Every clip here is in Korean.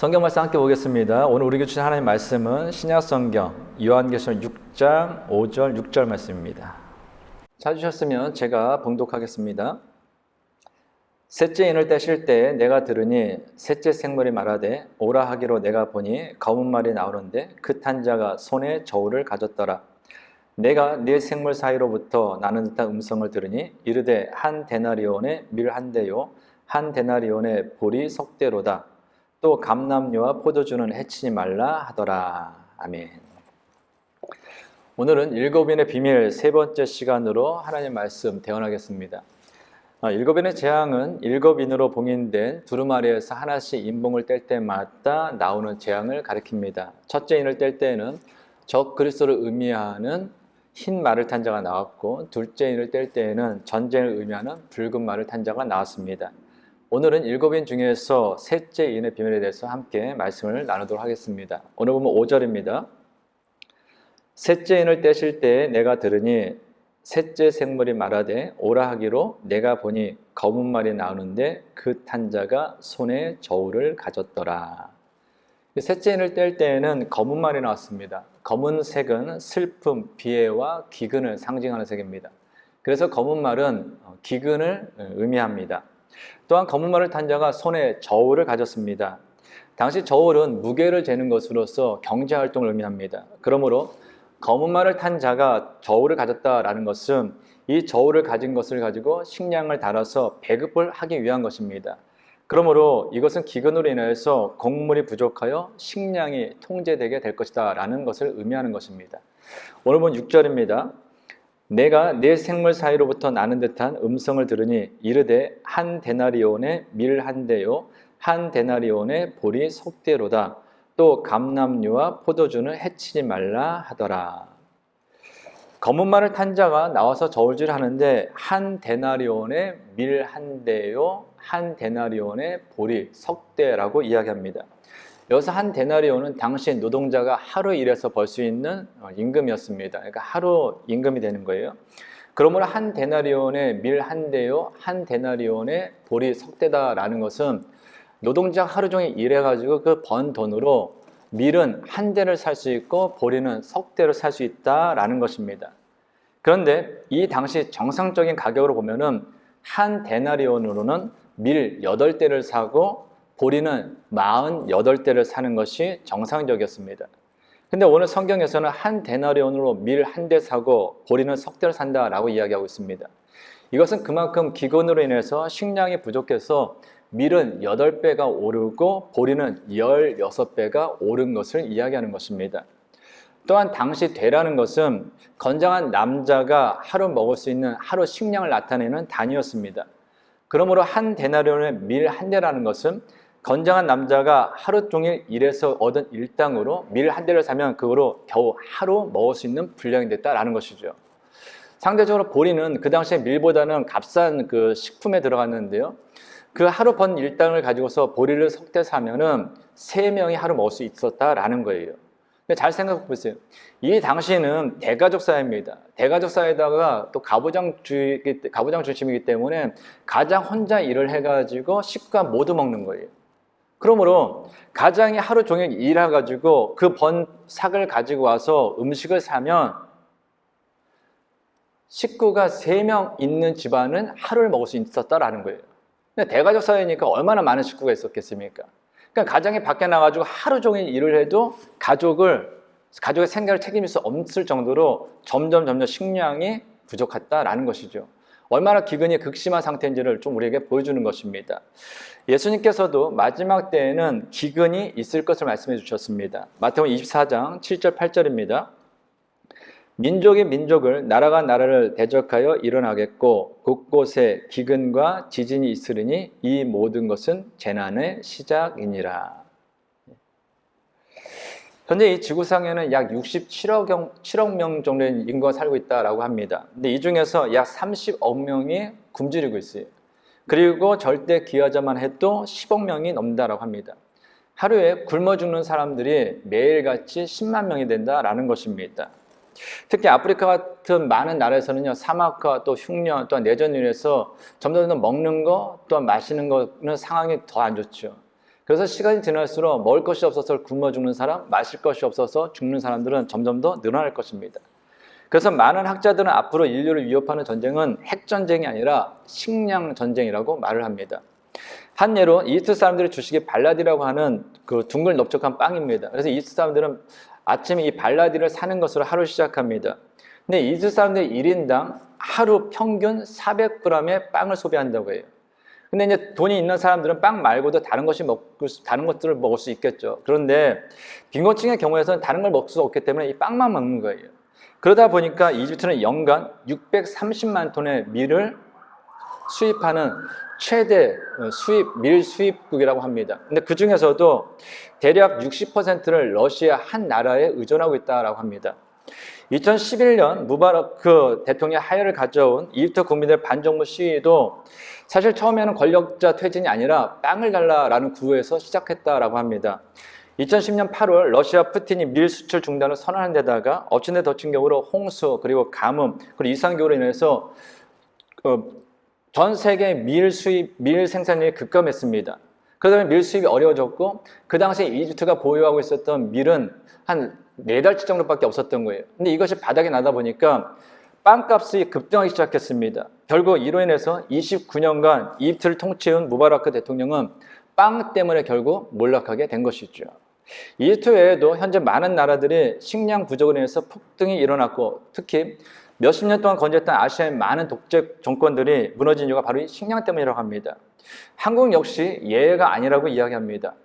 성경 말씀 함께 보겠습니다. 오늘 우리에게 주신 하나님의 말씀은 신약 성경 요한계시록 6장 5절 6절 말씀입니다. 찾으셨으면 제가 봉독하겠습니다. 셋째 인을 떼실 때 내가 들으니 셋째 생물이 말하되 오라 하기로 내가 보니 검은 말이 나오는데 그 탄 자가 손에 저울을 가졌더라. 내가 네 생물 사이로부터 나는 듯한 음성을 들으니 이르되 한 데나리온의 밀 한 대요 한 데나리온의 보리 석대로다. 또 감람류와 포도주는 해치지 말라 하더라. 아멘. 오늘은 일곱인의 비밀 세 번째 시간으로 하나님 말씀 대언하겠습니다. 일곱인의 재앙은 일곱인으로 봉인된 두루마리에서 하나씩 인봉을 뗄 때마다 나오는 재앙을 가리킵니다. 첫째 인을 뗄 때에는 적 그리스도를 의미하는 흰 말을 탄 자가 나왔고, 둘째 인을 뗄 때에는 전쟁을 의미하는 붉은 말을 탄 자가 나왔습니다. 오늘은 일곱인 중에서 셋째 인의 비밀에 대해서 함께 말씀을 나누도록 하겠습니다. 오늘 보면 5절입니다. 셋째 인을 떼실 때 내가 들으니 셋째 생물이 말하되 오라 하기로 내가 보니 검은 말이 나오는데 그 탄 자가 손에 저울을 가졌더라. 셋째 인을 뗄 때에는 검은 말이 나왔습니다. 검은 색은 슬픔, 비애와 기근을 상징하는 색입니다. 그래서 검은 말은 기근을 의미합니다. 또한 검은 말을 탄 자가 손에 저울을 가졌습니다. 당시 저울은 무게를 재는 것으로서 경제활동을 의미합니다. 그러므로 검은 말을 탄 자가 저울을 가졌다라는 것은 이 저울을 가진 것을 가지고 식량을 달아서 배급을 하기 위한 것입니다. 그러므로 이것은 기근으로 인해서 곡물이 부족하여 식량이 통제되게 될 것이다 라는 것을 의미하는 것입니다. 오늘 본 6절입니다. 내가 네 생물 사이로부터 나는 듯한 음성을 들으니 이르되 한 데나리온의 밀 한 대요 한 데나리온의 보리 석대로다. 또 감람류와 포도주는 해치지 말라 하더라. 검은 말을 탄 자가 나와서 저울질을 하는데 한 데나리온의 밀 한 대요 한 데나리온의 보리 석대라고 이야기합니다. 여기서 한 데나리온은 당시 노동자가 하루 일해서 벌 수 있는 임금이었습니다. 그러니까 하루 임금이 되는 거예요. 그러므로 한 데나리온의 밀 한 대요 한 데나리온의 보리 석대다라는 것은 노동자 하루 종일 일해가지고 그 번 돈으로 밀은 한 대를 살 수 있고 보리는 석대를 살 수 있다라는 것입니다. 그런데 이 당시 정상적인 가격으로 보면은 한 데나리온으로는 밀 8대를 사고 보리는 48대를 사는 것이 정상적이었습니다. 근데 오늘 성경에서는 한 데나리온으로 밀 한 대 사고 보리는 석대를 산다라고 이야기하고 있습니다. 이것은 그만큼 기근으로 인해서 식량이 부족해서 밀은 8배가 오르고 보리는 16배가 오른 것을 이야기하는 것입니다. 또한 당시 되라는 것은 건장한 남자가 하루 먹을 수 있는 하루 식량을 나타내는 단위였습니다. 그러므로 한 데나리온의 밀 한 대라는 것은 건장한 남자가 하루 종일 일해서 얻은 일당으로 밀 한 대를 사면 그거로 겨우 하루 먹을 수 있는 분량이 됐다라는 것이죠. 상대적으로 보리는 그 당시에 밀보다는 값싼 그 식품에 들어갔는데요. 그 하루 번 일당을 가지고서 보리를 석대 사면은 3명이 하루 먹을 수 있었다라는 거예요. 잘 생각해 보세요. 이 당시에는 대가족 사회입니다. 대가족 사회에다가 또 가부장 중심이기 때문에 가장 혼자 일을 해가지고 식구가 모두 먹는 거예요. 그러므로 가장이 하루 종일 일해가지고 그 번 삭을 가지고 와서 음식을 사면 식구가 3명 있는 집안은 하루를 먹을 수 있었다라는 거예요. 근데 대가족 사회니까 얼마나 많은 식구가 있었겠습니까? 그러니까 가장이 밖에 나가지고 하루 종일 일을 해도 가족의 생계를 책임질 수 없을 정도로 점점 식량이 부족했다라는 것이죠. 얼마나 기근이 극심한 상태인지를 좀 우리에게 보여주는 것입니다. 예수님께서도 마지막 때에는 기근이 있을 것을 말씀해 주셨습니다. 마태복음 24장 7절 8절입니다. 민족이 민족을 나라가 나라를 대적하여 일어나겠고 곳곳에 기근과 지진이 있으리니 이 모든 것은 재난의 시작이니라. 현재 이 지구상에는 약 67억 명 정도의 인구가 살고 있다고 합니다. 근데 이 중에서 약 30억 명이 굶주리고 있어요. 그리고 절대 기아자만 해도 10억 명이 넘는다고 합니다. 하루에 굶어 죽는 사람들이 매일같이 10만 명이 된다라는 것입니다. 특히 아프리카 같은 많은 나라에서는요, 사막화 또 흉년 또한 내전으로 인해서 점점 먹는 거 또한 마시는 거는 상황이 더 안 좋죠. 그래서 시간이 지날수록 먹을 것이 없어서 굶어 죽는 사람, 마실 것이 없어서 죽는 사람들은 점점 더 늘어날 것입니다. 그래서 많은 학자들은 앞으로 인류를 위협하는 전쟁은 핵전쟁이 아니라 식량전쟁이라고 말을 합니다. 한 예로 이집트 사람들이 주식이 발라디라고 하는 그 둥글 넓적한 빵입니다. 그래서 이집트 사람들은 아침에 이 발라디를 사는 것으로 하루 시작합니다. 근데 이집트 사람들이 1인당 하루 평균 400g의 빵을 소비한다고 해요. 근데 이제 돈이 있는 사람들은 빵 말고도 다른 것들을 먹을 수 있겠죠. 그런데 빈곤층의 경우에서는 다른 걸 먹을 수 없기 때문에 이 빵만 먹는 거예요. 그러다 보니까 이집트는 연간 630만 톤의 밀을 수입하는 최대 밀 수입국이라고 합니다. 근데 그 중에서도 대략 60%를 러시아 한 나라에 의존하고 있다고 합니다. 2011년 무바라크 대통령의 하야를 가져온 이집트 국민들 반정부 시위도 사실 처음에는 권력자 퇴진이 아니라 빵을 달라라는 구호에서 시작했다라고 합니다. 2010년 8월 러시아 푸틴이 밀 수출 중단을 선언한 데다가 엎친 데 덮친 격으로 홍수 그리고 가뭄 그리고 이상기후로 인해서 전 세계 밀 생산량이 급감했습니다. 그러다 보니 밀 수입이 어려워졌고 그 당시에 이집트가 보유하고 있었던 밀은 한 4달치 정도밖에 없었던 거예요. 근데 이것이 바닥에 나다 보니까 빵값이 급등하기 시작했습니다. 결국 이로 인해서 29년간 이집트를 통치해온 무바라크 대통령은 빵 때문에 결국 몰락하게 된 것이죠. 이집트 외에도 현재 많은 나라들이 식량 부족으로 인해서 폭등이 일어났고 특히 몇십 년 동안 건재했던 아시아의 많은 독재 정권들이 무너진 이유가 바로 이 식량 때문이라고 합니다. 한국 역시 예외가 아니라고 이야기합니다.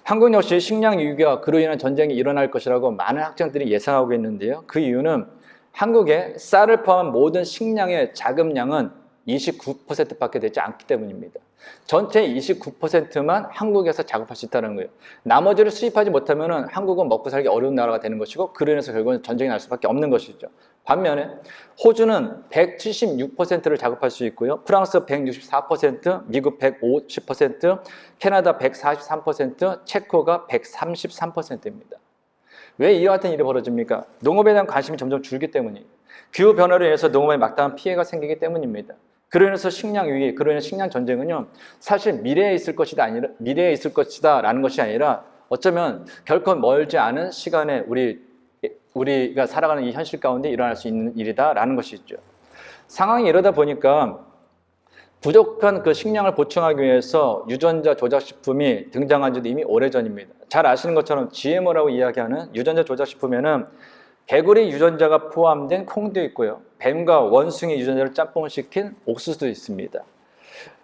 한국 역시 식량 위기와 그로 인한 전쟁이 일어날 것이라고 많은 학자들이 예상하고 있는데요. 그 이유는 한국의 쌀을 포함한 모든 식량의 자급량은 29%밖에 되지 않기 때문입니다. 전체 29%만 한국에서 작업할 수 있다는 거예요. 나머지를 수입하지 못하면 한국은 먹고 살기 어려운 나라가 되는 것이고 그로 인해서 결국은 전쟁이 날 수밖에 없는 것이죠. 반면에 호주는 176%를 작업할 수 있고요. 프랑스 164%, 미국 150%, 캐나다 143%, 체코가 133%입니다. 왜 이와 같은 일이 벌어집니까? 농업에 대한 관심이 점점 줄기 때문이에요. 기후변화로 인해서 농업에 막다한 피해가 생기기 때문입니다. 그로 인해서 식량 위기, 그로 인해서 식량 전쟁은요, 사실 미래에 있을 것이다라는 것이 아니라 어쩌면 결코 멀지 않은 시간에 우리가 살아가는 이 현실 가운데 일어날 수 있는 일이다라는 것이죠. 상황이 이러다 보니까 부족한 그 식량을 보충하기 위해서 유전자 조작식품이 등장한 지도 이미 오래전입니다. 잘 아시는 것처럼 GMO라고 이야기하는 유전자 조작식품에는 개구리 유전자가 포함된 콩도 있고요. 뱀과 원숭이 유전자를 짬뽕시킨 옥수수도 있습니다.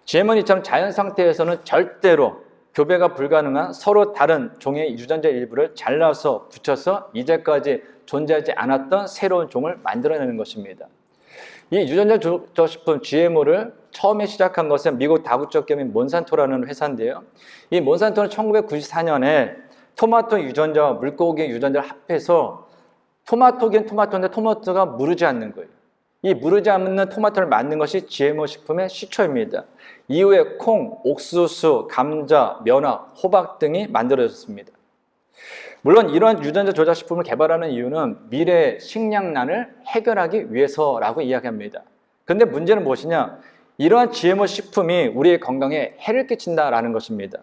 GMO는 이처럼 자연 상태에서는 절대로 교배가 불가능한 서로 다른 종의 유전자 일부를 잘라서 붙여서 이제까지 존재하지 않았던 새로운 종을 만들어내는 것입니다. 이 유전자 조작식품 GMO를 처음에 시작한 것은 미국 다국적 기업인 몬산토라는 회사인데요. 이 몬산토는 1994년에 토마토 유전자와 물고기 유전자를 합해서 토마토긴 토마토인데 토마토가 무르지 않는 거예요. 이 무르지 않는 토마토를 만든 것이 GMO 식품의 시초입니다. 이후에 콩, 옥수수, 감자, 면화, 호박 등이 만들어졌습니다. 물론 이러한 유전자 조작 식품을 개발하는 이유는 미래의 식량난을 해결하기 위해서라고 이야기합니다. 그런데 문제는 무엇이냐? 이러한 GMO 식품이 우리의 건강에 해를 끼친다라는 것입니다.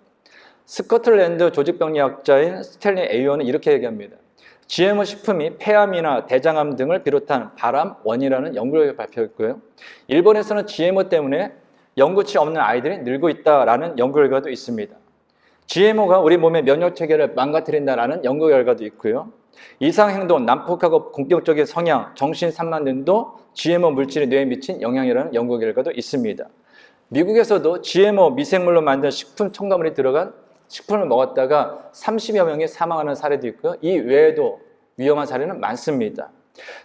스코틀랜드 조직병리학자인 스탠리 에이어는 이렇게 얘기합니다. GMO 식품이 폐암이나 대장암 등을 비롯한 발암 원인이라는 연구를 발표했고요. 일본에서는 GMO 때문에 연고치 없는 아이들이 늘고 있다라는 연구 결과도 있습니다. GMO가 우리 몸의 면역 체계를 망가뜨린다라는 연구 결과도 있고요. 이상행동, 난폭하고 공격적인 성향, 정신 산만 등도 GMO 물질이 뇌에 미친 영향이라는 연구 결과도 있습니다. 미국에서도 GMO 미생물로 만든 식품 첨가물이 들어간 식품을 먹었다가 30여 명이 사망하는 사례도 있고요. 이 외에도 위험한 사례는 많습니다.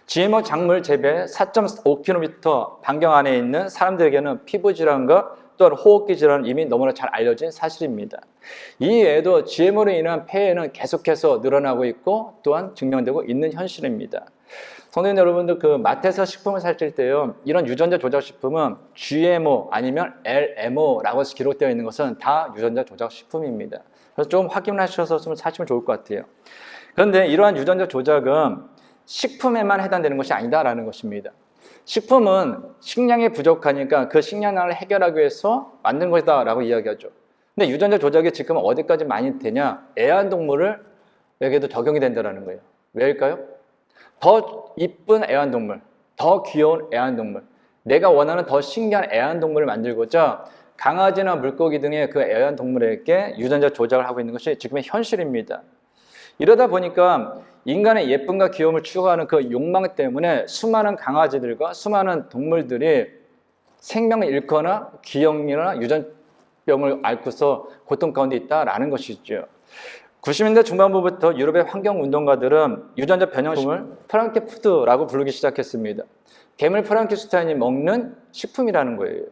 GMO 작물 재배 4.5km 반경 안에 있는 사람들에게는 피부 질환과 또한 호흡기 질환은 이미 너무나 잘 알려진 사실입니다. 이 외에도 GMO로 인한 폐해는 계속해서 늘어나고 있고 또한 증명되고 있는 현실입니다. 성도님 여러분들, 그 마트에서 식품을 사실 때요, 이런 유전자 조작 식품은 GMO 아니면 LMO라고 기록되어 있는 것은 다 유전자 조작 식품입니다. 그래서 좀 확인하셔서 사시면 좋을 것 같아요. 그런데 이러한 유전자 조작은 식품에만 해당되는 것이 아니다라는 것입니다. 식품은 식량이 부족하니까 그 식량난을 해결하기 위해서 만든 것이다라고 이야기하죠. 근데 유전자 조작이 지금 어디까지 많이 되냐? 애완동물에게도 적용이 된다는 거예요. 왜일까요? 더 이쁜 애완동물, 더 귀여운 애완동물, 내가 원하는 더 신기한 애완동물을 만들고자 강아지나 물고기 등의 그 애완동물에게 유전자 조작을 하고 있는 것이 지금의 현실입니다. 이러다 보니까 인간의 예쁨과 귀여움을 추구하는 그 욕망 때문에 수많은 강아지들과 수많은 동물들이 생명을 잃거나 기형이나 유전병을 앓고서 고통 가운데 있다라는 것이죠. 90년대 중반부부터 유럽의 환경운동가들은 유전자 변형식품을 프랑켄푸드라고 부르기 시작했습니다. 괴물 프랑켄슈타인이 먹는 식품이라는 거예요.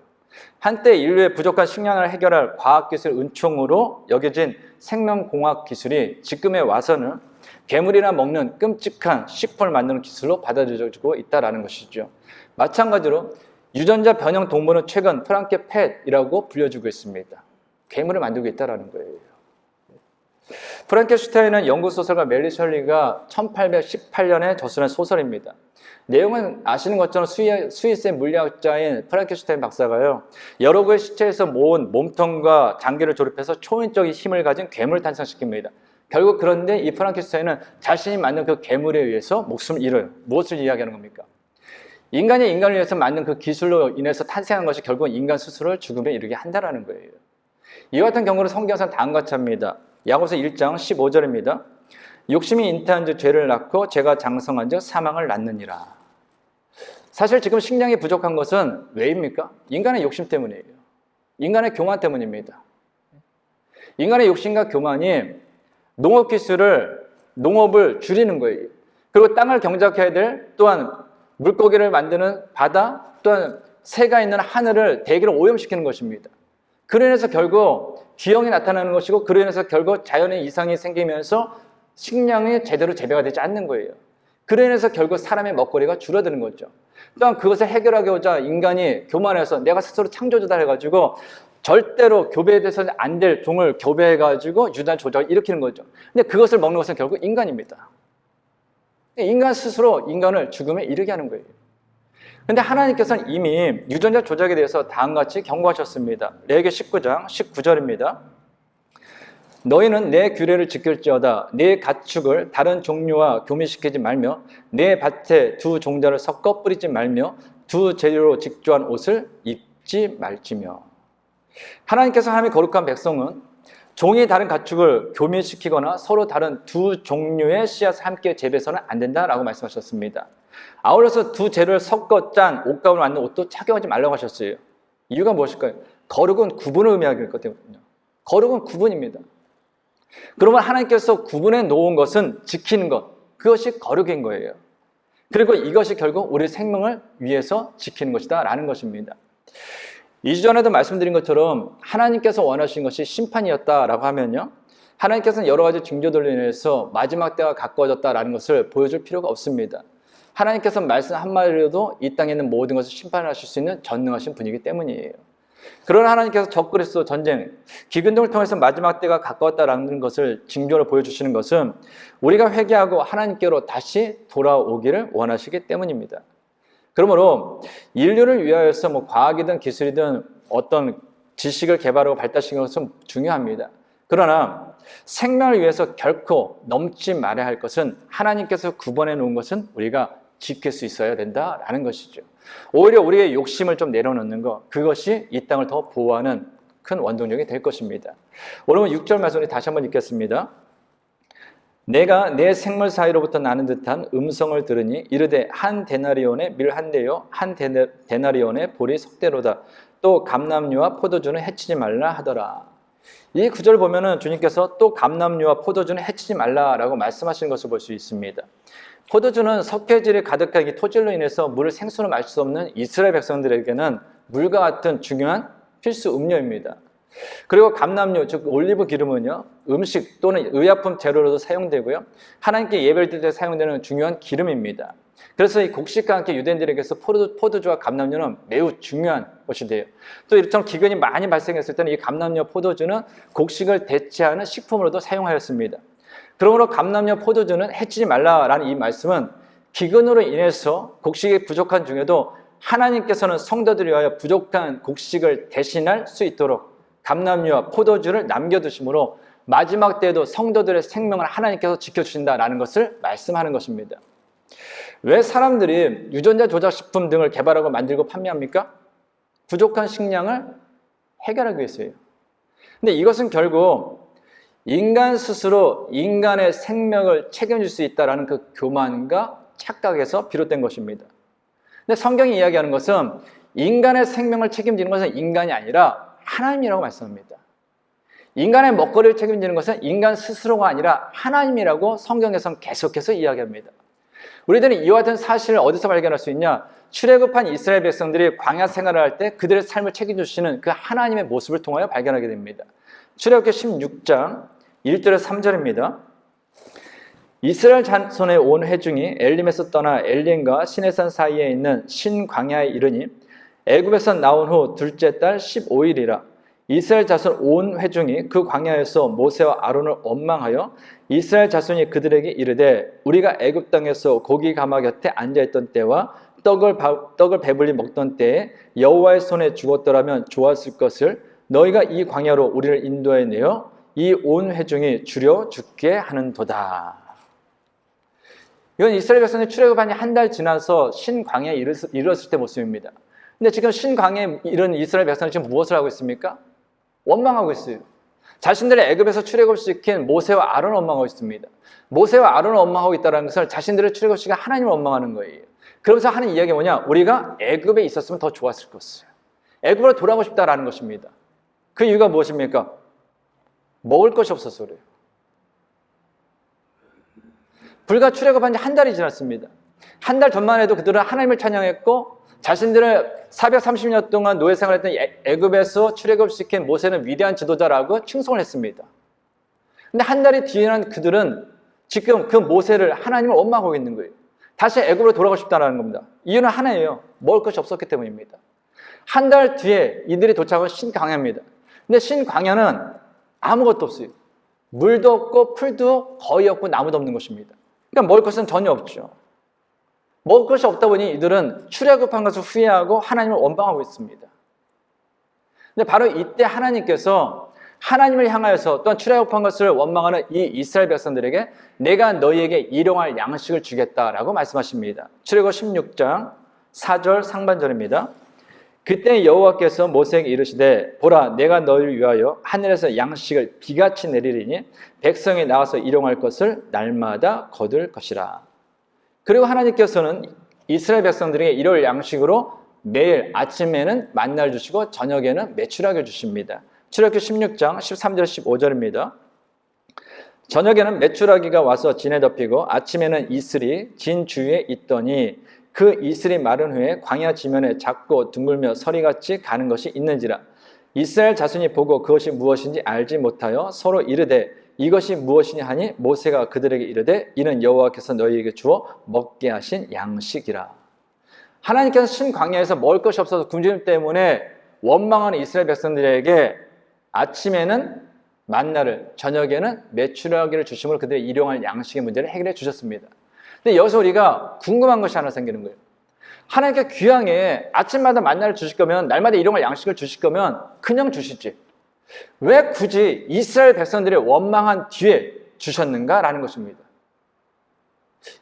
한때 인류의 부족한 식량을 해결할 과학기술 은총으로 여겨진 생명공학 기술이 지금에 와서는 괴물이나 먹는 끔찍한 식품을 만드는 기술로 받아들여지고 있다는 것이죠. 마찬가지로 유전자 변형 동물은 최근 프랑켄펫이라고 불려지고 있습니다. 괴물을 만들고 있다는 거예요. 프랑켄슈타인은 영국 소설가 메리 셜리가 1818년에 저술한 소설입니다. 내용은 아시는 것처럼 스위스의 물리학자인 프랑켄슈타인 박사가요, 여러 구의 시체에서 모은 몸통과 장기를 조립해서 초인적인 힘을 가진 괴물을 탄생시킵니다. 결국 그런데 이 프랑켄슈타인은 자신이 만든 그 괴물에 의해서 목숨을 잃어요. 무엇을 이야기하는 겁니까? 인간이 인간을 위해서 만든 그 기술로 인해서 탄생한 것이 결국 인간 스스로를 죽음에 이르게 한다는 거예요. 이와 같은 경우는 성경에서는 다음과 같이 합니다. 야고보서 1장 15절입니다. 욕심이 잉태한 즉 죄를 낳고 죄가 장성한 즉 사망을 낳느니라. 사실 지금 식량이 부족한 것은 왜입니까? 인간의 욕심 때문이에요. 인간의 교만 때문입니다. 인간의 욕심과 교만이 농업을 줄이는 거예요. 그리고 땅을 경작해야 될, 또한 물고기를 만드는 바다, 또한 새가 있는 하늘을, 대기를 오염시키는 것입니다. 그로 인해서 결국 기형이 나타나는 것이고, 그로 인해서 결국 자연의 이상이 생기면서 식량이 제대로 재배가 되지 않는 거예요. 그로 인해서 결국 사람의 먹거리가 줄어드는 거죠. 또한 그것을 해결하고자 인간이 교만해서 내가 스스로 창조주다 해가지고 절대로 교배돼서는 안 될 종을 교배해가지고 유전 조작을 일으키는 거죠. 근데 그것을 먹는 것은 결국 인간입니다. 인간 스스로 인간을 죽음에 이르게 하는 거예요. 근데 하나님께서는 이미 유전자 조작에 대해서 다음과 같이 경고하셨습니다. 레위기 19장 19절입니다. 너희는 내 규례를 지킬지어다. 내 가축을 다른 종류와 교미시키지 말며 내 밭에 두 종자를 섞어 뿌리지 말며 두 재료로 직조한 옷을 입지 말지며. 하나님께서 하나님의 거룩한 백성은 종이 다른 가축을 교미시키거나 서로 다른 두 종류의 씨앗을 함께 재배해서는 안 된다라고 말씀하셨습니다. 아울러서 두 재료를 섞어 짠 옷감을 만든 옷도 착용하지 말라고 하셨어요. 이유가 무엇일까요? 거룩은 구분을 의미하기 때문이거든요. 거룩은 구분입니다. 그러면 하나님께서 구분해 놓은 것은 지키는 것, 그것이 거룩인 거예요. 그리고 이것이 결국 우리 생명을 위해서 지키는 것이다 라는 것입니다. 이전에도 말씀드린 것처럼 하나님께서 원하신 것이 심판이었다라고 하면요, 하나님께서는 여러 가지 징조들로 인해서 마지막 때가 가까워졌다라는 것을 보여줄 필요가 없습니다. 하나님께서 말씀 한마디로도 이 땅에 있는 모든 것을 심판하실 수 있는 전능하신 분이기 때문이에요. 그러나 하나님께서 적그리스도 전쟁, 기근동을 통해서 마지막 때가 가까웠다라는 것을 징조로 보여주시는 것은 우리가 회개하고 하나님께로 다시 돌아오기를 원하시기 때문입니다. 그러므로 인류를 위하여서 과학이든 기술이든 어떤 지식을 개발하고 발달시키는 것은 중요합니다. 그러나 생명을 위해서 결코 넘지 말아야 할 것은 하나님께서 구분해 놓은 것은 우리가 지킬 수 있어야 된다라는 것이죠. 오히려 우리의 욕심을 좀 내려놓는 것, 그것이 이 땅을 더 보호하는 큰 원동력이 될 것입니다. 오늘 6절 말씀을 다시 한번 읽겠습니다. 내가 내 생물 사이로부터 나는 듯한 음성을 들으니 이르되 한 데나리온의 밀 한 대요 한 데나리온의 보리 석대로다. 또 감람류와 포도주는 해치지 말라 하더라. 이 구절 보면은 주님께서 또 감람류와 포도주는 해치지 말라라고 말씀하시는 것을 볼 수 있습니다. 포도주는 석회질이 가득한 이 토질로 인해서 물을 생수로 마실 수 없는 이스라엘 백성들에게는 물과 같은 중요한 필수 음료입니다. 그리고 감람류, 즉 올리브 기름은요, 음식 또는 의약품 재료로도 사용되고요, 하나님께 예배를 드릴 때 사용되는 중요한 기름입니다. 그래서 이 곡식과 함께 유대인들에게서 포도주와 감람류는 매우 중요한 것이 돼요. 또 이처럼 기근이 많이 발생했을 때는 이 감람류와 포도주는 곡식을 대체하는 식품으로도 사용하였습니다. 그러므로 감람류와 포도주는 해치지 말라라는 이 말씀은 기근으로 인해서 곡식이 부족한 중에도 하나님께서는 성도들을 위하여 부족한 곡식을 대신할 수 있도록 감람유와 포도주를 남겨두심으로 마지막 때에도 성도들의 생명을 하나님께서 지켜주신다라는 것을 말씀하는 것입니다. 왜 사람들이 유전자 조작 식품 등을 개발하고 만들고 판매합니까? 부족한 식량을 해결하기 위해서예요. 근데 이것은 결국 인간 스스로 인간의 생명을 책임질 수 있다는 그 교만과 착각에서 비롯된 것입니다. 근데 성경이 이야기하는 것은 인간의 생명을 책임지는 것은 인간이 아니라 하나님이라고 말씀합니다. 인간의 먹거리를 책임지는 것은 인간 스스로가 아니라 하나님이라고 성경에서는 계속해서 이야기합니다. 우리들은 이와 같은 사실을 어디서 발견할 수 있냐? 출애굽한 이스라엘 백성들이 광야 생활을 할 때 그들의 삶을 책임주시는 그 하나님의 모습을 통하여 발견하게 됩니다. 출애굽기 16장 1절에서 3절입니다. 이스라엘 자손의 온 회중이 엘림에서 떠나 엘림과 시내산 사이에 있는 신광야에 이르니 애굽에서 나온 후 둘째 달 15일이라. 이스라엘 자손 온 회중이 그 광야에서 모세와 아론을 원망하여 이스라엘 자손이 그들에게 이르되 우리가 애굽 땅에서 고기 가마 곁에 앉아있던 때와 떡을 배불리 먹던 때에 여호와의 손에 죽었더라면 좋았을 것을 너희가 이 광야로 우리를 인도해 내어 이 온 회중이 주려 죽게 하는도다. 이건 이스라엘 백성이 출애굽한 지 한 달 지나서 신광야에 이르렀을 때 모습입니다. 근데 지금 신광야에 이른 이스라엘 백성은 지금 무엇을 하고 있습니까? 원망하고 있어요. 자신들의 애굽에서 출애굽시킨 모세와 아론을 원망하고 있습니다. 모세와 아론을 원망하고 있다는 것을 자신들의 출애굽시킨 하나님을 원망하는 거예요. 그러면서 하는 이야기가 뭐냐? 우리가 애굽에 있었으면 더 좋았을 것을. 애굽으로 돌아가고 싶다라는 것입니다. 그 이유가 무엇입니까? 먹을 것이 없어서 그래요. 불과 출애굽한 지 한 달이 지났습니다. 한 달 전만 해도 그들은 하나님을 찬양했고 자신들을 430년 동안 노예 생활했던 애굽에서 출애굽시킨 모세는 위대한 지도자라고 칭송을 했습니다. 근데 한 달이 뒤에는 그들은 지금 그 모세를 하나님을 원망하고 있는 거예요. 다시 애굽으로 돌아가고 싶다는 겁니다. 이유는 하나예요. 먹을 것이 없었기 때문입니다. 한 달 뒤에 이들이 도착한 신광야입니다. 근데 신광야는 아무것도 없어요. 물도 없고 풀도 거의 없고 나무도 없는 것입니다. 그러니까 먹을 것은 전혀 없죠. 먹을 것이 없다 보니 이들은 출애굽한 것을 후회하고 하나님을 원망하고 있습니다. 근데 바로 이때 하나님께서 하나님을 향하여서 또한 출애굽한 것을 원망하는 이 이스라엘 백성들에게 내가 너희에게 일용할 양식을 주겠다라고 말씀하십니다. 출애굽 16장 4절 상반절입니다. 그때 여호와께서 모세에게 이르시되 보라 내가 너희를 위하여 하늘에서 양식을 비같이 내리리니 백성이 나와서 일용할 것을 날마다 거둘 것이라. 그리고 하나님께서는 이스라엘 백성들에게 일용할 양식으로 매일 아침에는 만나를 주시고 저녁에는 메추라기를 주십니다. 출애굽기 16장 13절 15절입니다. 저녁에는 메추라기가 와서 진에 덮이고 아침에는 이슬이 진 주위에 있더니 그 이슬이 마른 후에 광야 지면에 작고 둥글며 서리같이 가는 것이 있는지라. 이스라엘 자손이 보고 그것이 무엇인지 알지 못하여 서로 이르되 이것이 무엇이냐 하니 모세가 그들에게 이르되 이는 여호와께서 너희에게 주어 먹게 하신 양식이라. 하나님께서 신광야에서 먹을 것이 없어서 굶주림 때문에 원망하는 이스라엘 백성들에게 아침에는 만나를 저녁에는 메추라기를 주심으로 그들의 일용할 양식의 문제를 해결해 주셨습니다. 근데 여기서 우리가 궁금한 것이 하나 생기는 거예요. 하나님께 귀향에 아침마다 만나를 주실 거면 날마다 일용할 양식을 주실 거면 그냥 주시지. 왜 굳이 이스라엘 백성들이 원망한 뒤에 주셨는가라는 것입니다.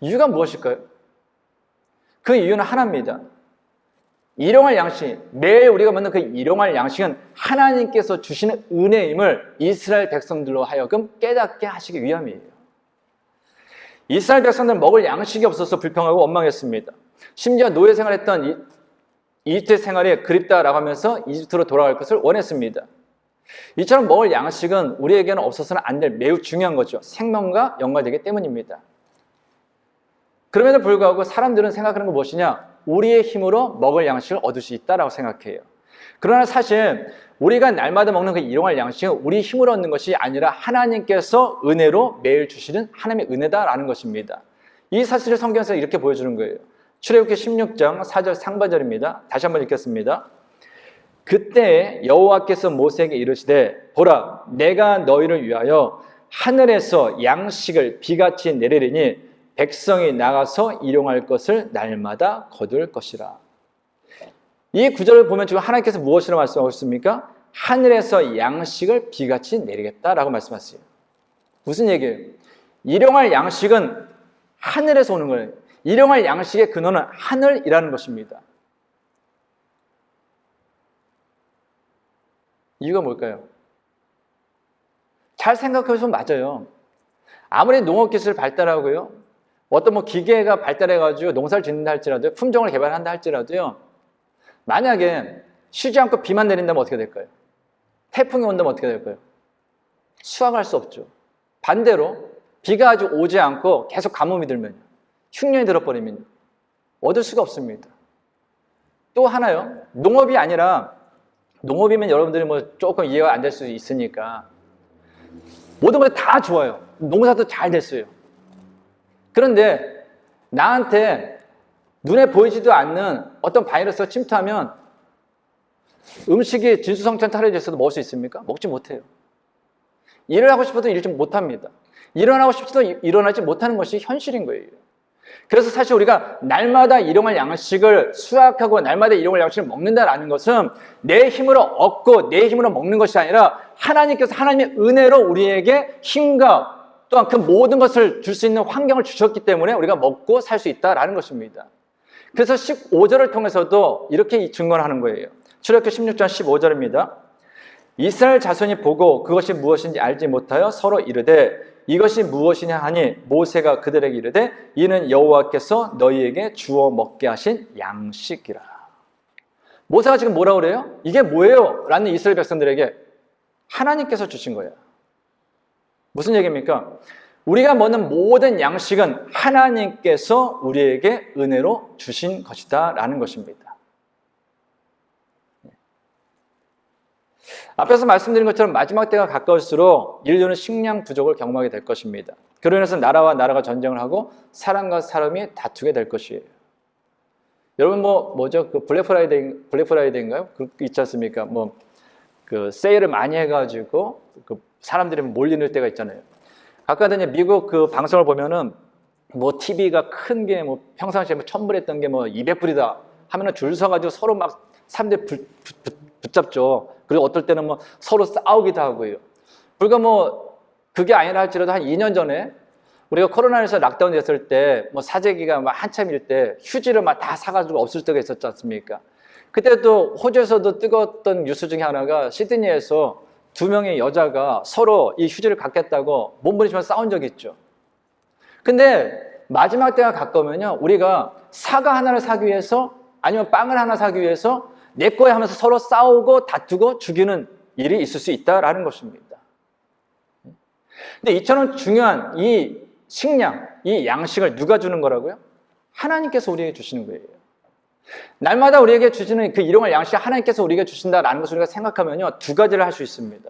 이유가 무엇일까요? 그 이유는 하나입니다. 일용할 양식, 매일 우리가 먹는 그 일용할 양식은 하나님께서 주시는 은혜임을 이스라엘 백성들로 하여금 깨닫게 하시기 위함이에요. 이스라엘 백성들은 먹을 양식이 없어서 불평하고 원망했습니다. 심지어 노예 생활했던 이집트 생활이 그립다라고 하면서 이집트로 돌아갈 것을 원했습니다. 이처럼 먹을 양식은 우리에게는 없어서는 안 될 매우 중요한 거죠. 생명과 연관되기 때문입니다. 그럼에도 불구하고 사람들은 생각하는 건 무엇이냐? 우리의 힘으로 먹을 양식을 얻을 수 있다라고 생각해요. 그러나 사실 우리가 날마다 먹는 그 일용할 양식은 우리 힘으로 얻는 것이 아니라 하나님께서 은혜로 매일 주시는 하나님의 은혜다라는 것입니다. 이 사실을 성경에서 이렇게 보여주는 거예요. 출애굽기 16장 4절 상반절입니다. 다시 한번 읽겠습니다. 그때 여호와께서 모세에게 이르시되 보라 내가 너희를 위하여 하늘에서 양식을 비같이 내리리니 백성이 나가서 일용할 것을 날마다 거둘 것이라. 이 구절을 보면 지금 하나님께서 무엇이라고 말씀하고 있습니까? 하늘에서 양식을 비같이 내리겠다라고 말씀하세요. 무슨 얘기예요? 일용할 양식은 하늘에서 오는 거예요. 일용할 양식의 근원은 하늘이라는 것입니다. 이유가 뭘까요? 잘 생각해보면 맞아요. 아무리 농업기술이 발달하고요, 어떤 뭐 기계가 발달해가지고 농사를 짓는다 할지라도, 품종을 개발한다 할지라도요, 만약에 쉬지 않고 비만 내린다면 어떻게 될까요? 태풍이 온다면 어떻게 될까요? 수확할 수 없죠. 반대로 비가 아주 오지 않고 계속 가뭄이 들면요, 흉년이 들어버리면 얻을 수가 없습니다. 또 하나요, 농업이 아니라, 농업이면 여러분들이 뭐 조금 이해가 안 될 수 있으니까 모든 것이 다 좋아요. 농사도 잘 됐어요. 그런데 나한테 눈에 보이지도 않는 어떤 바이러스가 침투하면 음식이 진수성찬 탈해져서도 먹을 수 있습니까? 먹지 못해요. 일을 하고 싶어도 일을 좀 못합니다. 일어나고 싶어도 일어나지 못하는 것이 현실인 거예요. 그래서 사실 우리가 날마다 일용할 양식을 수확하고 날마다 일용할 양식을 먹는다라는 것은 내 힘으로 얻고 내 힘으로 먹는 것이 아니라 하나님께서 하나님의 은혜로 우리에게 힘과 또한 그 모든 것을 줄 수 있는 환경을 주셨기 때문에 우리가 먹고 살 수 있다라는 것입니다. 그래서 15절을 통해서도 이렇게 증언하는 거예요. 출애굽기 16장 15절입니다. 이스라엘 자손이 보고 그것이 무엇인지 알지 못하여 서로 이르되 이것이 무엇이냐 하니 모세가 그들에게 이르되 이는 여호와께서 너희에게 주어 먹게 하신 양식이라. 모세가 지금 뭐라고 그래요? 이게 뭐예요? 라는 이스라엘 백성들에게 하나님께서 주신 거예요. 무슨 얘기입니까? 우리가 먹는 모든 양식은 하나님께서 우리에게 은혜로 주신 것이다 라는 것입니다. 앞에서 말씀드린 것처럼 마지막 때가 가까울수록 인류는 식량 부족을 경험하게 될 것입니다. 그로 인해서 나라와 나라가 전쟁을 하고 사람과 사람이 다투게 될 것이에요. 여러분 뭐죠? 그 블랙프라이데이인가요? 그 있지 않습니까? 그 세일을 많이 해가지고 그 사람들이 몰리는 때가 있잖아요. 가끔 이제 미국 그 방송을 보면은 뭐 TV가 큰 게 뭐 평상시에 1,000불 했던 게 뭐 200불이다 하면은 줄 서가지고 서로 막 사람들이 붙잡죠. 그리고 어떨 때는 뭐 서로 싸우기도 하고요. 불과 뭐 그게 아니라 할지라도 한 2년 전에 우리가 코로나에서 락다운 됐을 때 뭐 사재기가 막 한참일 때 휴지를 막 다 사가지고 없을 때가 있었지 않습니까? 그때도 호주에서도 뜨거웠던 뉴스 중에 하나가 시드니에서 2명의 여자가 서로 이 휴지를 갖겠다고 몸부림치면서 싸운 적이 있죠. 근데 마지막 때가 가까우면요, 우리가 사과 하나를 사기 위해서 아니면 빵을 하나 사기 위해서 내 거야 하면서 서로 싸우고 다투고 죽이는 일이 있을 수 있다라는 것입니다. 근데 이처럼 중요한 이 식량, 이 양식을 누가 주는 거라고요? 하나님께서 우리에게 주시는 거예요. 날마다 우리에게 주시는 그 일용할 양식을 하나님께서 우리에게 주신다라는 것을 우리가 생각하면요, 두 가지를 할 수 있습니다.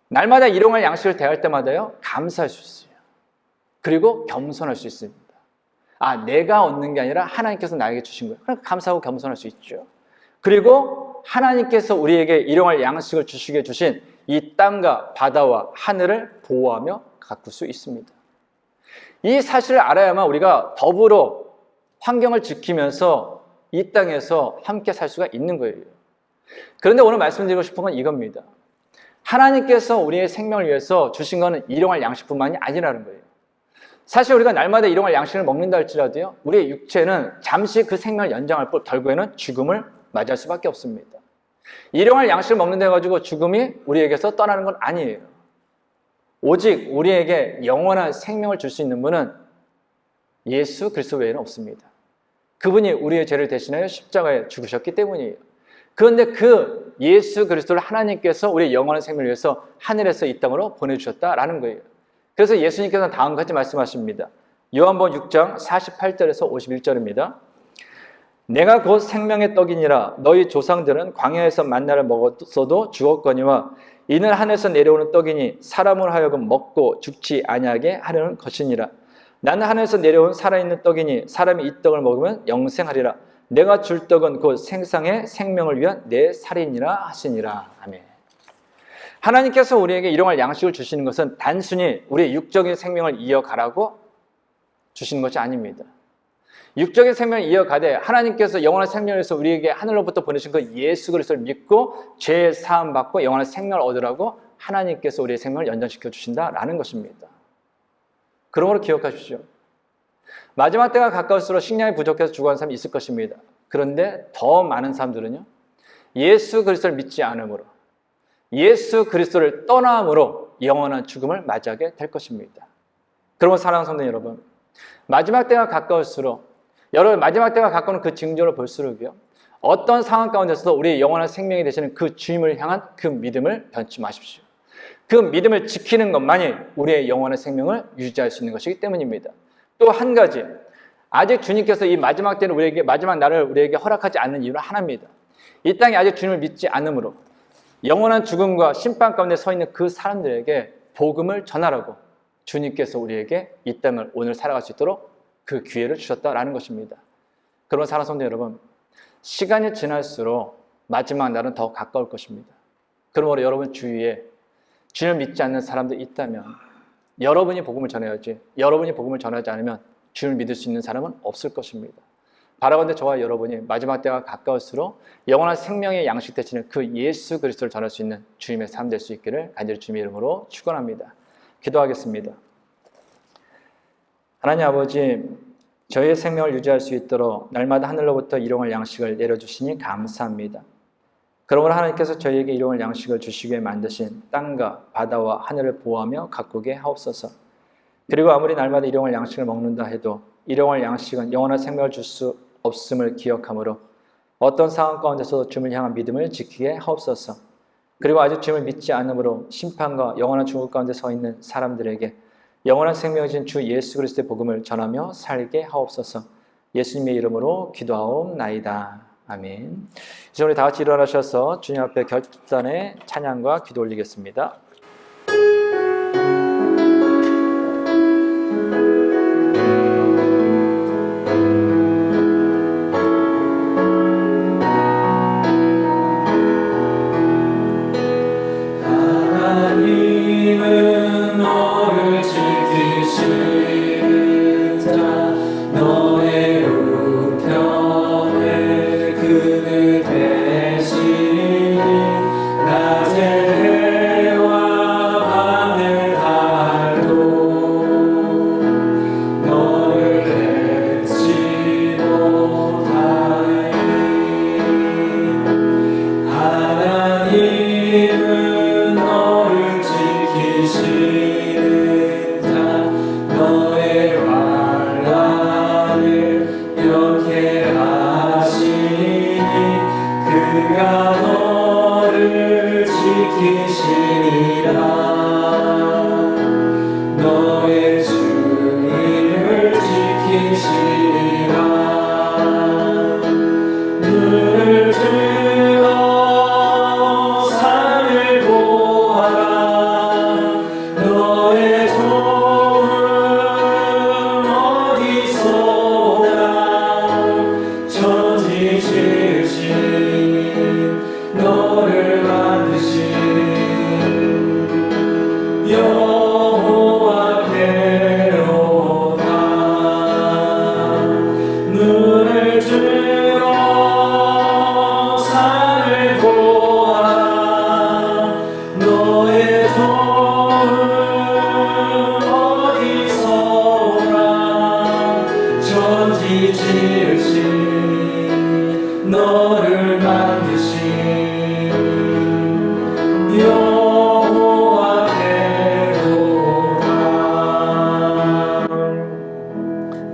날마다 일용할 양식을 대할 때마다요, 감사할 수 있어요. 그리고 겸손할 수 있습니다. 아, 내가 얻는 게 아니라 하나님께서 나에게 주신 거예요. 그러니까 감사하고 겸손할 수 있죠. 그리고 하나님께서 우리에게 일용할 양식을 주시게 주신 이 땅과 바다와 하늘을 보호하며 가꿀 수 있습니다. 이 사실을 알아야만 우리가 더불어 환경을 지키면서 이 땅에서 함께 살 수가 있는 거예요. 그런데 오늘 말씀드리고 싶은 건 이겁니다. 하나님께서 우리의 생명을 위해서 주신 것은 일용할 양식뿐만이 아니라는 거예요. 사실 우리가 날마다 일용할 양식을 먹는다 할지라도요, 우리의 육체는 잠시 그 생명을 연장할 뿐 결국에는 죽음을 맞이할 수밖에 없습니다. 일용할 양식을 먹는다 해가지고 죽음이 우리에게서 떠나는 건 아니에요. 오직 우리에게 영원한 생명을 줄 수 있는 분은 예수 그리스도 외에는 없습니다. 그분이 우리의 죄를 대신하여 십자가에 죽으셨기 때문이에요. 그런데 그 예수 그리스도를 하나님께서 우리의 영원한 생명을 위해서 하늘에서 이 땅으로 보내주셨다라는 거예요. 그래서 예수님께서는 다음까지 말씀하십니다. 요한복음 6장 48절에서 51절입니다. 내가 곧 생명의 떡이니라. 너희 조상들은 광야에서 만나를 먹었어도 죽었거니와 이는 하늘에서 내려오는 떡이니 사람을 하여금 먹고 죽지 아니하게 하려는 것이니라. 나는 하늘에서 내려온 살아있는 떡이니 사람이 이 떡을 먹으면 영생하리라. 내가 줄 떡은 곧 생상의 생명을 위한 내 살이니라 하시니라. 아멘. 하나님께서 우리에게 일용할 양식을 주시는 것은 단순히 우리의 육적인 생명을 이어가라고 주시는 것이 아닙니다. 육적인 생명을 이어가되 하나님께서 영원한 생명을 위해서 우리에게 하늘로부터 보내신 그 예수 그리스도를 믿고 죄 사함 받고 영원한 생명을 얻으라고 하나님께서 우리의 생명을 연장시켜 주신다라는 것입니다. 그러므로 기억하십시오. 마지막 때가 가까울수록 식량이 부족해서 죽어가는 사람이 있을 것입니다. 그런데 더 많은 사람들은요, 예수 그리스도를 믿지 않으므로, 예수 그리스도를 떠남으로 영원한 죽음을 맞이하게 될 것입니다. 그러면 사랑하는 성도 여러분, 마지막 때가 가까울수록, 여러분 마지막 때가 가까운 그 징조를 볼수록요, 어떤 상황 가운데서도 우리의 영원한 생명이 되시는 그 주님을 향한 그 믿음을 변치 마십시오. 그 믿음을 지키는 것만이 우리의 영원한 생명을 유지할 수 있는 것이기 때문입니다. 또 한 가지, 아직 주님께서 이 마지막 때는 우리에게, 마지막 날을 우리에게 허락하지 않는 이유는 하나입니다. 이 땅에 아직 주님을 믿지 않으므로 영원한 죽음과 심판 가운데 서 있는 그 사람들에게 복음을 전하라고 주님께서 우리에게 이 땅을 오늘 살아갈 수 있도록 그 기회를 주셨다라는 것입니다. 그러면 사랑하는 성도 여러분, 시간이 지날수록 마지막 날은 더 가까울 것입니다. 그러므로 여러분 주위에 주님을 믿지 않는 사람들이 있다면 여러분이 복음을 전해야지, 여러분이 복음을 전하지 않으면 주님을 믿을 수 있는 사람은 없을 것입니다. 바라건대 저와 여러분이 마지막 때가 가까울수록 영원한 생명의 양식 되시는 그 예수 그리스도를 전할 수 있는 주님의 삶 될 수 있기를 간절히 주님의 이름으로 축원합니다. 기도하겠습니다. 하나님 아버지, 저희의 생명을 유지할 수 있도록 날마다 하늘로부터 일용할 양식을 내려주시니 감사합니다. 그러므로 하나님께서 저희에게 일용할 양식을 주시게 만드신 땅과 바다와 하늘을 보호하며 가꾸게 하옵소서. 그리고 아무리 날마다 일용할 양식을 먹는다 해도 일용할 양식은 영원한 생명을 줄 수 없음을 기억하므로 어떤 상황 가운데서도 주님을 향한 믿음을 지키게 하옵소서. 그리고 아직 주님을 믿지 않으므로 심판과 영원한 죽음 가운데 서 있는 사람들에게 영원한 생명이신 주 예수 그리스도의 복음을 전하며 살게 하옵소서. 예수님의 이름으로 기도하옵나이다. 아멘. 이제 우리 다 같이 일어나셔서 주님 앞에 결단의 찬양과 기도 올리겠습니다.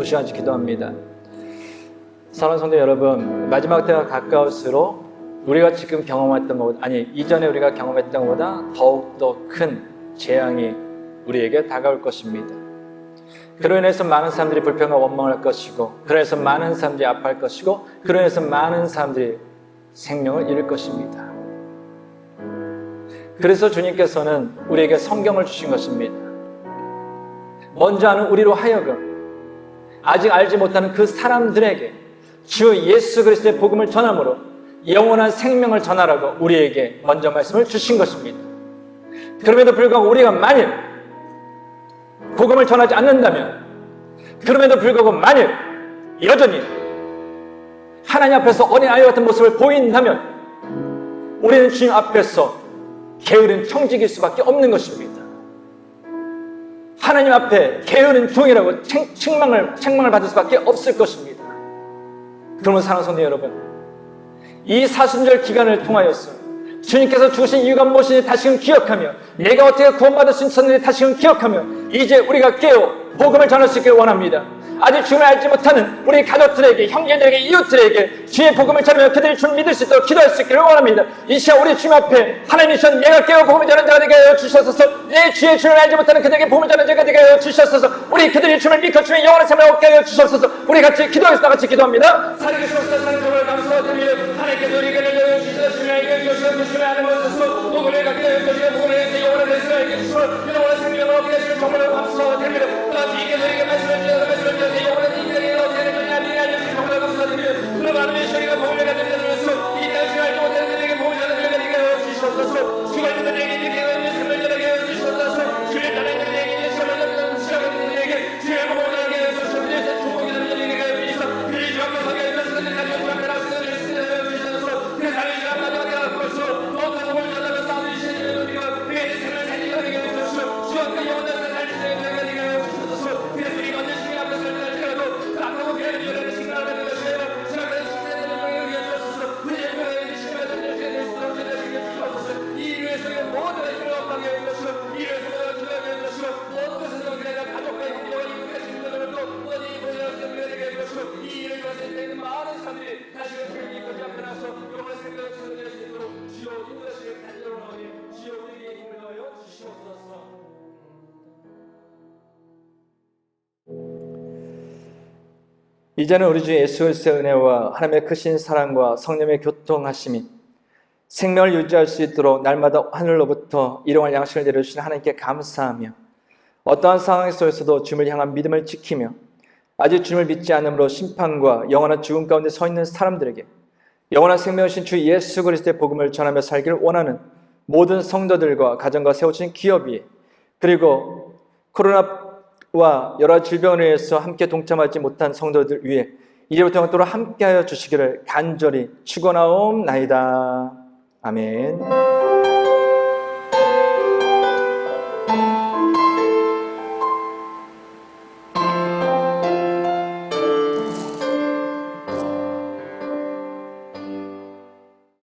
무시하지 기도합니다. 사랑하는 성도 여러분, 마지막 때가 가까울수록 우리가 지금 경험했던 것보다, 아니 이전에 우리가 경험했던 것보다 더욱더 큰 재앙이 우리에게 다가올 것입니다. 그로 인해서 많은 사람들이 불평과 원망할 것이고, 그로 인해서 많은 사람들이 아파할 것이고, 그로 인해서 많은 사람들이 생명을 잃을 것입니다. 그래서 주님께서는 우리에게 성경을 주신 것입니다. 먼저 아는 우리로 하여금 아직 알지 못하는 그 사람들에게 주 예수 그리스도의 복음을 전함으로 영원한 생명을 전하라고 우리에게 먼저 말씀을 주신 것입니다. 그럼에도 불구하고 우리가 만일 복음을 전하지 않는다면, 그럼에도 불구하고 만일 여전히 하나님 앞에서 어린 아이 같은 모습을 보인다면 우리는 주님 앞에서 게으른 청직일 수밖에 없는 것입니다. 하나님 앞에 게으른 종이라고 책망을 받을 수밖에 없을 것입니다. 그러면 사랑하는 성도 여러분, 이 사순절 기간을 통하여서 주님께서 주신 이유가 무엇인지 다시금 기억하며, 내가 어떻게 구원받을 수 있었는지 다시금 기억하며, 이제 우리가 깨어 복음을 전할 수 있기를 원합니다. 아직 주님을 알지 못하는 우리 가족들에게, 형제들에게, 이웃들에게 주의 복음을 전하며 그들이 주를 믿을 수 있도록 기도할 수 있기를 원합니다. 이 시간 우리 주님 앞에 하나님이 주신 내가 깨어 복음을 전하는 자가 되게 하여 주셔서, 내 주의 주를 알지 못하는 그들에게 복음을 전하는 자가 되게 하여 주셔서, 우리 그들이 주를 믿고 주의 영원한 삶을 얻게 하여 주셔서, 우리 같이 기도하겠습니다. 같이 기도합니다. 살아계시옵소서. 하나님을 감사드립니다. 하나님께서 우리에게 내려주시는 주님을 알게 해주시고 주님의 하나님을 얻어서 복음을 갖게 하여 주시고 복음을 해서 영원한 대신을 알게 해주시고 영원한 생명을 얻게 해주시고 정말 감사드립니다. 또한 이게 우리에게 말씀을 주셔서 영원한 인생에 얻게 되느냐 우리가 알려주시고 정말 감사드립니다. 그럼 하나님의 저희가 복음을 갖게 되면서 이 땅을 알지 못하는 그들에게 복음을 전하는 자가 되게 하여 주시옵소서. 죽어 있는 그들에게 이렇게 하여 삶을 전하게 하여 주시옵소서. 주의 따르는 그들에게 이제 삶을 전하는 시작하는 그들에게 주의 복음을 전하게 하여 주시옵소서. 그래서 축복이 되는 자들에게 하여 주시옵소서. 그들이 주 앞에 서게 하여 주시옵소서. 그들이 주 앞에 나서게 하여 주시옵소서. 그래서 하나님 주 앞에 나가게 하여 주시옵소서. 어떤 복음을 전하며 싸우시는 우리가 그의 삶을 살리게 하게 하여 주시옵소서. 주 앞에 영원한 삶을 살리게 하여 주시옵소서. 그래서 우리가 언제 주님 앞에 살지라도 그 앞으로 그의 열애를 신뢰하는 것이 아니라 주 앞에 신뢰하는 영광을 위해 주옵소서. 우리의 교회에 신뢰하는 것이 될 수 없는 자들에게 주옵소서. 이 일을 위해서 우리가 모든 것을 얻게 하여 주시고 이 일을 위해서 우리가 기도하게 하여 주시고 모든 것을 우리가 가족과 형제와 이웃과 친구들과 또 어디 보내서 우리에게 하여 주시고 이 일을 위해서 있는 많은 사람들이 다시금 주님 이 앞에 나서 영원한 생명을 주는 수 있도록 주여 인도하시길 간절하오니 주여 우리에게 힘을 더하여 주시옵소서. 이제는 우리 주 예수 그리스도의 은혜와 하나님의 크신 사랑과 성령의 교통하심이 생명을 유지할 수 있도록 날마다 하늘로부터 일용할 양식을 내려주시는 하나님께 감사하며, 어떠한 상황 속에서도 주님을 향한 믿음을 지키며 아직 주님을 믿지 않음으로 심판과 영원한 죽음 가운데 서 있는 사람들에게 영원한 생명이신 주 예수 그리스도의 복음을 전하며 살기를 원하는 모든 성도들과 가정과 세워진 기업이, 그리고 코로나와 여러 질병을 위해서 함께 동참하지 못한 성도들 위해 이제부터 영원토록 함께하여 주시기를 간절히 축원하옵나이다. 아멘.